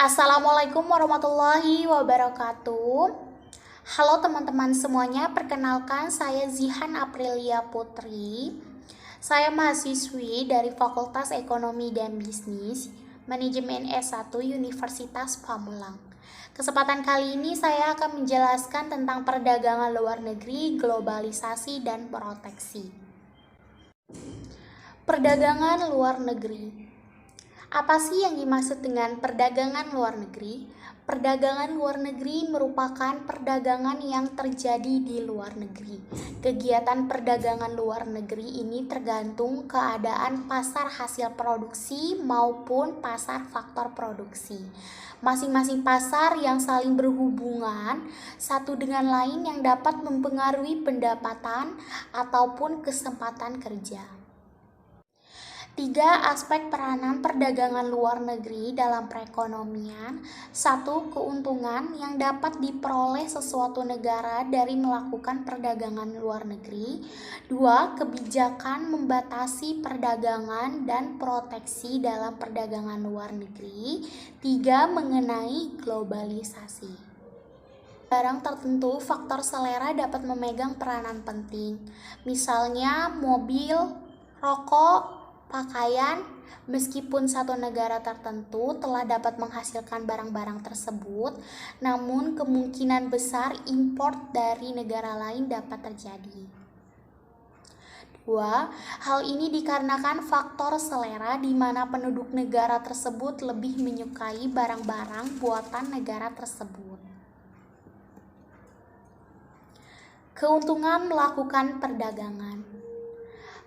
Assalamualaikum warahmatullahi wabarakatuh. Halo teman-teman semuanya, perkenalkan saya Zihan Aprilia Putri. Saya mahasiswi dari Fakultas Ekonomi dan Bisnis, Manajemen S1 Universitas Pamulang. Kesempatan kali ini saya akan menjelaskan tentang perdagangan luar negeri, globalisasi, dan proteksi. Perdagangan luar negeri. Apa sih yang dimaksud dengan perdagangan luar negeri? Perdagangan luar negeri merupakan perdagangan yang terjadi di luar negeri. Kegiatan perdagangan luar negeri ini tergantung keadaan pasar hasil produksi maupun pasar faktor produksi. Masing-masing pasar yang saling berhubungan satu dengan lain yang dapat mempengaruhi pendapatan ataupun kesempatan kerja. 3 aspek peranan perdagangan luar negeri dalam perekonomian. 1. Keuntungan yang dapat diperoleh sesuatu negara dari melakukan perdagangan luar negeri. 2. Kebijakan membatasi perdagangan dan proteksi dalam perdagangan luar negeri. 3. Mengenai globalisasi. Barang tertentu, faktor selera dapat memegang peranan penting. Misalnya mobil, rokok, pakaian. Meskipun satu negara tertentu telah dapat menghasilkan barang-barang tersebut, namun kemungkinan besar import dari negara lain dapat terjadi. 2. Hal ini dikarenakan faktor selera di mana penduduk negara tersebut lebih menyukai barang-barang buatan negara tersebut. Keuntungan melakukan perdagangan.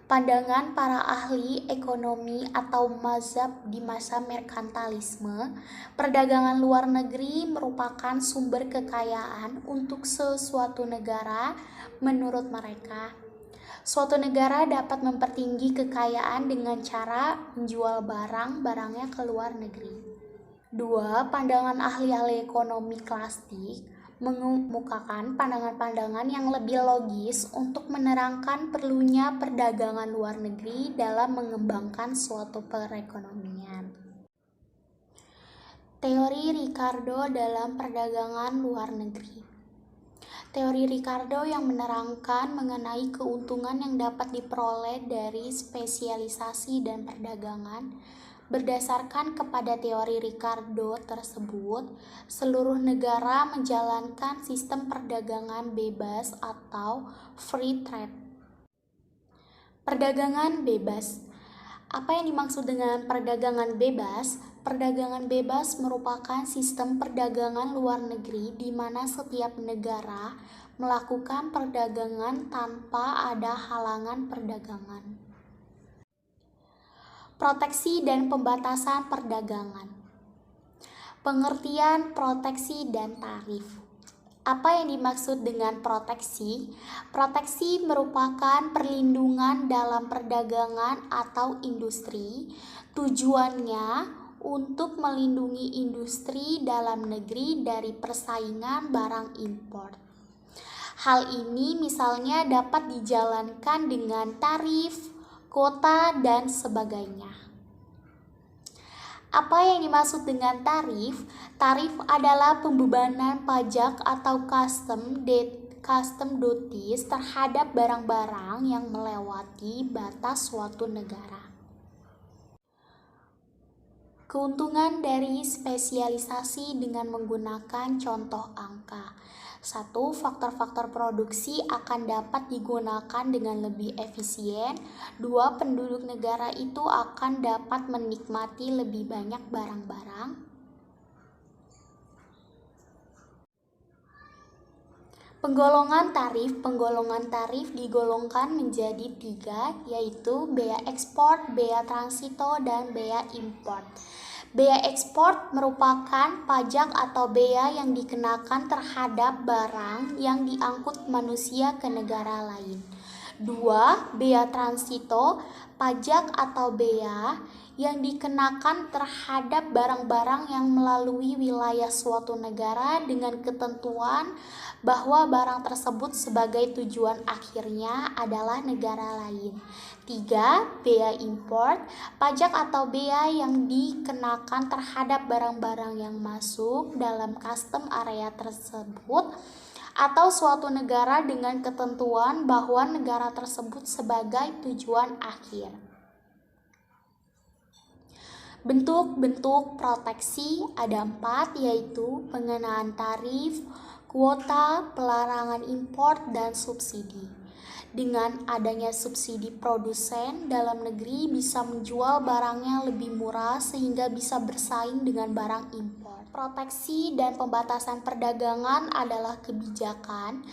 Pandangan para ahli ekonomi atau mazhab di masa merkantilisme, perdagangan luar negeri merupakan sumber kekayaan untuk sesuatu negara menurut mereka. Suatu negara dapat mempertinggi kekayaan dengan cara menjual barang-barangnya ke luar negeri. 2. Pandangan ahli-ahli ekonomi klasik mengemukakan pandangan-pandangan yang lebih logis untuk menerangkan perlunya perdagangan luar negeri dalam mengembangkan suatu perekonomian. Teori Ricardo dalam perdagangan luar negeri. Teori Ricardo yang menerangkan mengenai keuntungan yang dapat diperoleh dari spesialisasi dan perdagangan. Berdasarkan kepada teori Ricardo tersebut, seluruh negara menjalankan sistem perdagangan bebas atau free trade. Perdagangan bebas. Apa yang dimaksud dengan perdagangan bebas? Perdagangan bebas merupakan sistem perdagangan luar negeri di mana setiap negara melakukan perdagangan tanpa ada halangan perdagangan. Proteksi dan pembatasan perdagangan. Pengertian proteksi dan tarif. Apa yang dimaksud dengan proteksi? Proteksi merupakan perlindungan dalam perdagangan atau industri. Tujuannya untuk melindungi industri dalam negeri dari persaingan barang impor. Hal ini misalnya dapat dijalankan dengan tarif, kuota, dan sebagainya. Apa yang dimaksud dengan tarif? Tarif adalah pembebanan pajak atau custom duties terhadap barang-barang yang melewati batas suatu negara. Keuntungan dari spesialisasi dengan menggunakan contoh angka. 1. Faktor-faktor produksi akan dapat digunakan dengan lebih efisien. 2. Penduduk negara itu akan dapat menikmati lebih banyak barang-barang. Penggolongan tarif digolongkan menjadi 3, yaitu bea ekspor, bea transito, dan bea import. Bea ekspor merupakan pajak atau bea yang dikenakan terhadap barang yang diangkut manusia ke negara lain. 2. Bea transito, pajak atau bea yang dikenakan terhadap barang-barang yang melalui wilayah suatu negara dengan ketentuan bahwa barang tersebut sebagai tujuan akhirnya adalah negara lain. 3. Bea import, pajak atau bea yang dikenakan terhadap barang-barang yang masuk dalam custom area tersebut atau suatu negara dengan ketentuan bahwa negara tersebut sebagai tujuan akhir. Bentuk-bentuk proteksi ada 4, yaitu pengenaan tarif, kuota, pelarangan impor, dan subsidi. Dengan adanya subsidi, produsen dalam negeri bisa menjual barangnya lebih murah sehingga bisa bersaing dengan barang impor. Proteksi dan pembatasan perdagangan adalah kebijakan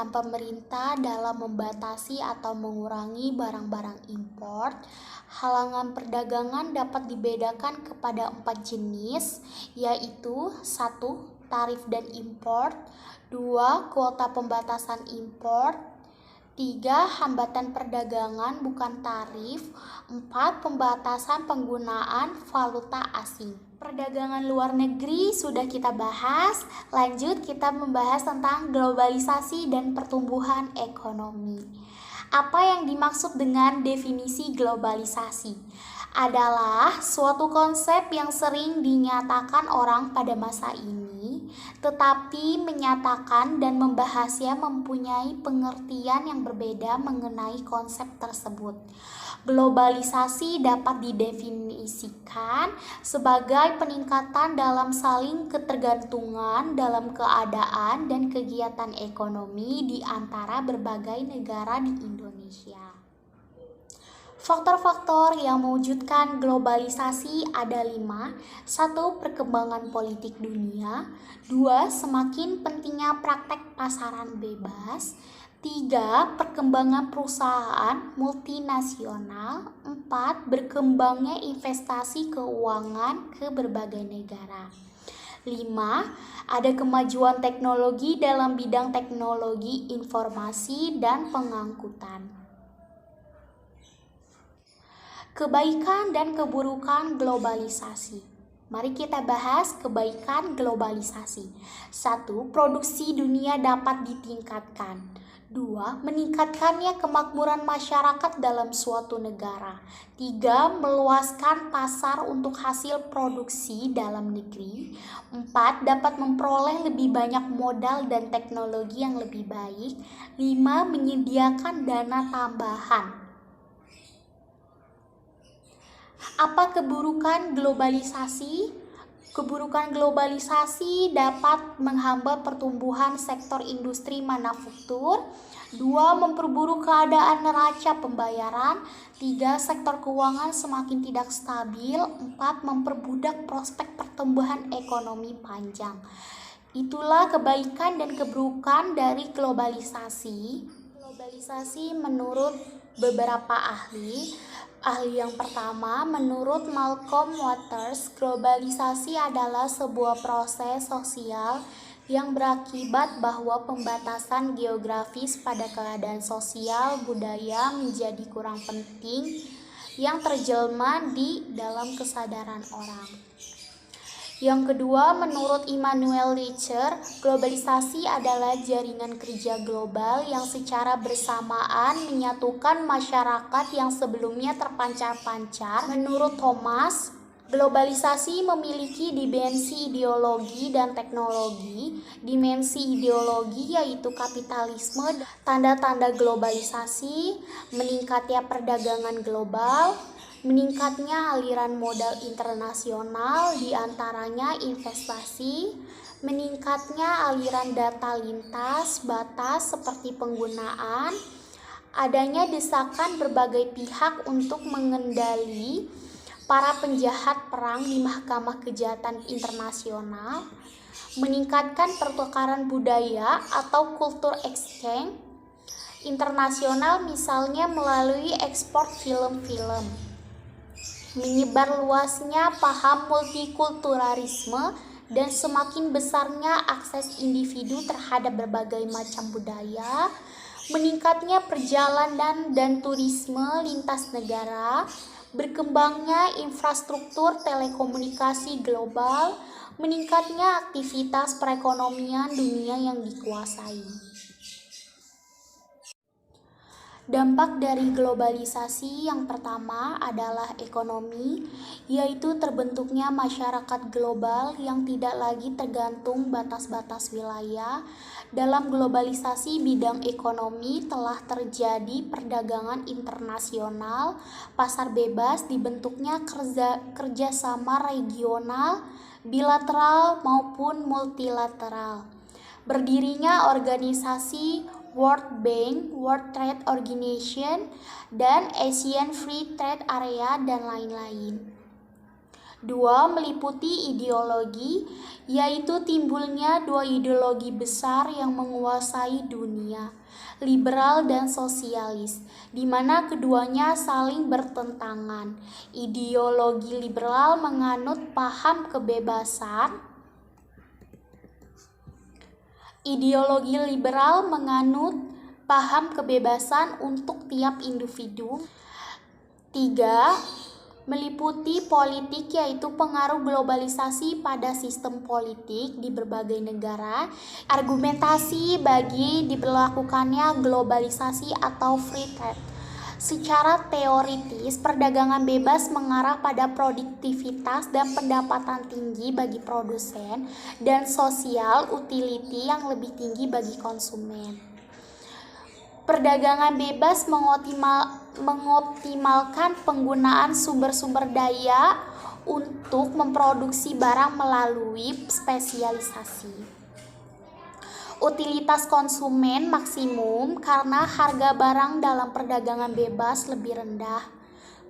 pemerintah dalam membatasi atau mengurangi barang-barang impor. Halangan perdagangan dapat dibedakan kepada 4 jenis, yaitu 1. Tarif dan impor, 2. Kuota pembatasan impor, 3. Hambatan perdagangan bukan tarif, 4. Pembatasan penggunaan valuta asing. Perdagangan luar negeri sudah kita bahas, lanjut kita membahas tentang globalisasi dan pertumbuhan ekonomi. Apa yang dimaksud dengan definisi globalisasi? Adalah suatu konsep yang sering dinyatakan orang pada masa ini, tetapi menyatakan dan membahasnya mempunyai pengertian yang berbeda mengenai konsep tersebut. Globalisasi dapat didefinisikan sebagai peningkatan dalam saling ketergantungan dalam keadaan dan kegiatan ekonomi di antara berbagai negara di Indonesia. Faktor-faktor yang mewujudkan globalisasi ada 5. 1. Perkembangan politik dunia. 2. Semakin pentingnya praktek pasaran bebas. 3. Perkembangan perusahaan multinasional. 4. Berkembangnya investasi keuangan ke berbagai negara. 5. Ada kemajuan teknologi dalam bidang teknologi informasi dan pengangkutan. Kebaikan dan keburukan globalisasi. Mari kita bahas kebaikan globalisasi. 1. Produksi dunia dapat ditingkatkan. 2. Meningkatkannya kemakmuran masyarakat dalam suatu negara. 3. Meluaskan pasar untuk hasil produksi dalam negeri. 4. Dapat memperoleh lebih banyak modal dan teknologi yang lebih baik. 5. Menyediakan dana tambahan. Apa keburukan globalisasi? Keburukan globalisasi dapat menghambat pertumbuhan sektor industri manufaktur. 2. Memperburuk keadaan neraca pembayaran. 3. Sektor keuangan semakin tidak stabil. 4. Memperbudak prospek pertumbuhan ekonomi panjang. Itulah kebaikan dan keburukan dari globalisasi. Globalisasi menurut beberapa ahli. Ahli yang pertama, menurut Malcolm Waters, globalisasi adalah sebuah proses sosial yang berakibat bahwa pembatasan geografis pada keadaan sosial budaya menjadi kurang penting yang terjelma di dalam kesadaran orang. Yang kedua, menurut Immanuel Richer, globalisasi adalah jaringan kerja global yang secara bersamaan menyatukan masyarakat yang sebelumnya terpancar-pancar. Menurut Thomas, globalisasi memiliki dimensi ideologi dan teknologi. Dimensi ideologi yaitu kapitalisme, tanda-tanda globalisasi, meningkatnya perdagangan global, meningkatnya aliran modal internasional, diantaranya investasi, meningkatnya aliran data lintas batas seperti penggunaan, adanya desakan berbagai pihak untuk mengendali para penjahat perang di Mahkamah Kejahatan Internasional, meningkatkan pertukaran budaya atau culture exchange internasional misalnya melalui ekspor film-film. Menyebar luasnya paham multikulturalisme dan semakin besarnya akses individu terhadap berbagai macam budaya, meningkatnya perjalanan dan turisme lintas negara, berkembangnya infrastruktur telekomunikasi global, meningkatnya aktivitas perekonomian dunia yang dikuasai. Dampak dari globalisasi yang pertama adalah ekonomi, yaitu terbentuknya masyarakat global yang tidak lagi tergantung batas-batas wilayah. Dalam globalisasi bidang ekonomi telah terjadi perdagangan internasional, pasar bebas, dibentuknya kerjasama regional, bilateral maupun multilateral. Berdirinya organisasi World Bank, World Trade Organization, dan Asian Free Trade Area, dan lain-lain. 2. Meliputi ideologi, yaitu timbulnya dua ideologi besar yang menguasai dunia, liberal dan sosialis, di mana keduanya saling bertentangan. Ideologi liberal menganut paham kebebasan. Ideologi liberal menganut paham kebebasan untuk tiap individu. 3. Meliputi politik, yaitu pengaruh globalisasi pada sistem politik di berbagai negara. Argumentasi bagi diberlakukannya globalisasi atau free trade. Secara teoritis, perdagangan bebas mengarah pada produktivitas dan pendapatan tinggi bagi produsen dan sosial utility yang lebih tinggi bagi konsumen. Perdagangan bebas mengoptimalkan penggunaan sumber-sumber daya untuk memproduksi barang melalui spesialisasi. Utilitas konsumen maksimum karena harga barang dalam perdagangan bebas lebih rendah.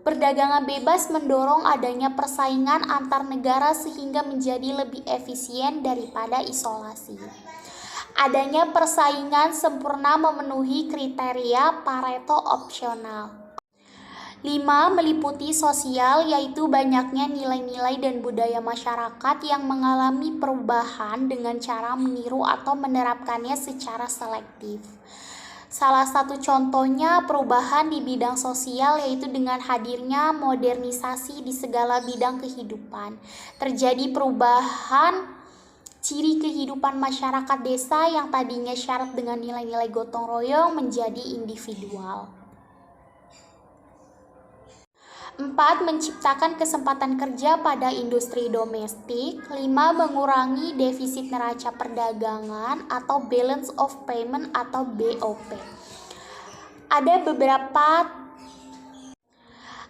Perdagangan bebas mendorong adanya persaingan antar negara sehingga menjadi lebih efisien daripada isolasi. Adanya persaingan sempurna memenuhi kriteria Pareto opsional. 5. Meliputi sosial, yaitu banyaknya nilai-nilai dan budaya masyarakat yang mengalami perubahan dengan cara meniru atau menerapkannya secara selektif. Salah satu contohnya perubahan di bidang sosial, yaitu dengan hadirnya modernisasi di segala bidang kehidupan. Terjadi perubahan ciri kehidupan masyarakat desa yang tadinya syarat dengan nilai-nilai gotong royong menjadi individual. 4. Menciptakan kesempatan kerja pada industri domestik. 5. Mengurangi defisit neraca perdagangan atau balance of payment atau BOP. Ada beberapa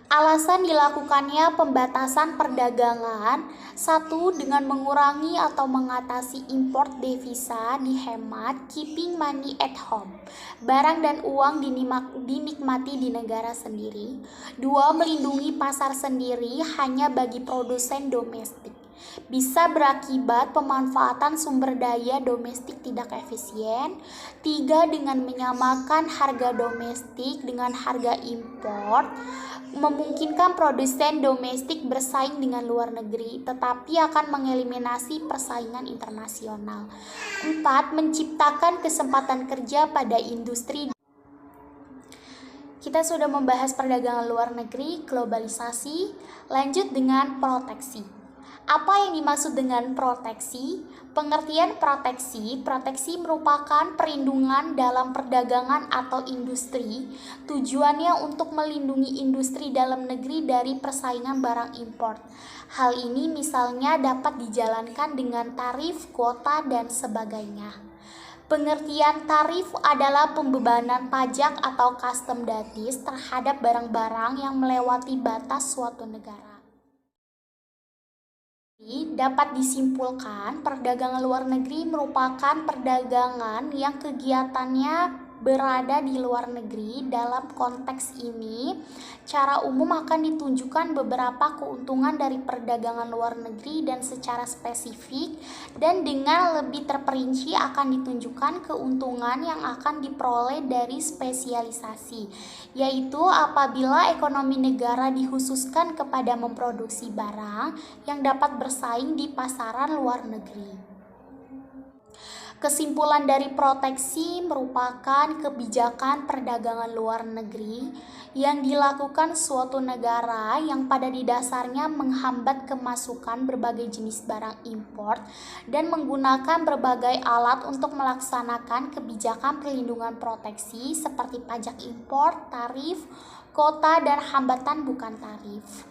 alasan dilakukannya pembatasan perdagangan. 1. Dengan mengurangi atau mengatasi import devisa, dihemat, keeping money at home. Barang dan uang dinikmati di negara sendiri. 2. Melindungi pasar sendiri hanya bagi produsen domestik. Bisa berakibat pemanfaatan sumber daya domestik tidak efisien. 3. Dengan menyamakan harga domestik dengan harga impor, memungkinkan produsen domestik bersaing dengan luar negeri, tetapi akan mengeliminasi persaingan internasional. 4. Menciptakan kesempatan kerja pada industri. Kita sudah membahas perdagangan luar negeri, globalisasi, lanjut dengan proteksi. Apa yang dimaksud dengan proteksi? Pengertian proteksi merupakan perlindungan dalam perdagangan atau industri. Tujuannya untuk melindungi industri dalam negeri dari persaingan barang impor. Hal ini misalnya dapat dijalankan dengan tarif, kuota, dan sebagainya. Pengertian tarif adalah pembebanan pajak atau custom duties terhadap barang-barang yang melewati batas suatu negara. Dapat disimpulkan, perdagangan luar negeri merupakan perdagangan yang kegiatannya berada di luar negeri. Dalam konteks ini, cara umum akan ditunjukkan beberapa keuntungan dari perdagangan luar negeri dan secara spesifik dan dengan lebih terperinci akan ditunjukkan keuntungan yang akan diperoleh dari spesialisasi, yaitu apabila ekonomi negara dikhususkan kepada memproduksi barang yang dapat bersaing di pasaran luar negeri. Kesimpulan dari proteksi merupakan kebijakan perdagangan luar negeri yang dilakukan suatu negara yang pada dasarnya menghambat kemasukan berbagai jenis barang impor dan menggunakan berbagai alat untuk melaksanakan kebijakan perlindungan proteksi seperti pajak impor, tarif, kota, dan hambatan bukan tarif.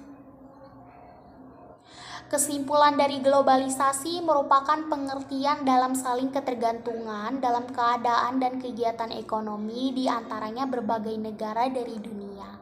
Kesimpulan dari globalisasi merupakan pengertian dalam saling ketergantungan dalam keadaan dan kegiatan ekonomi di antaranya berbagai negara dari dunia.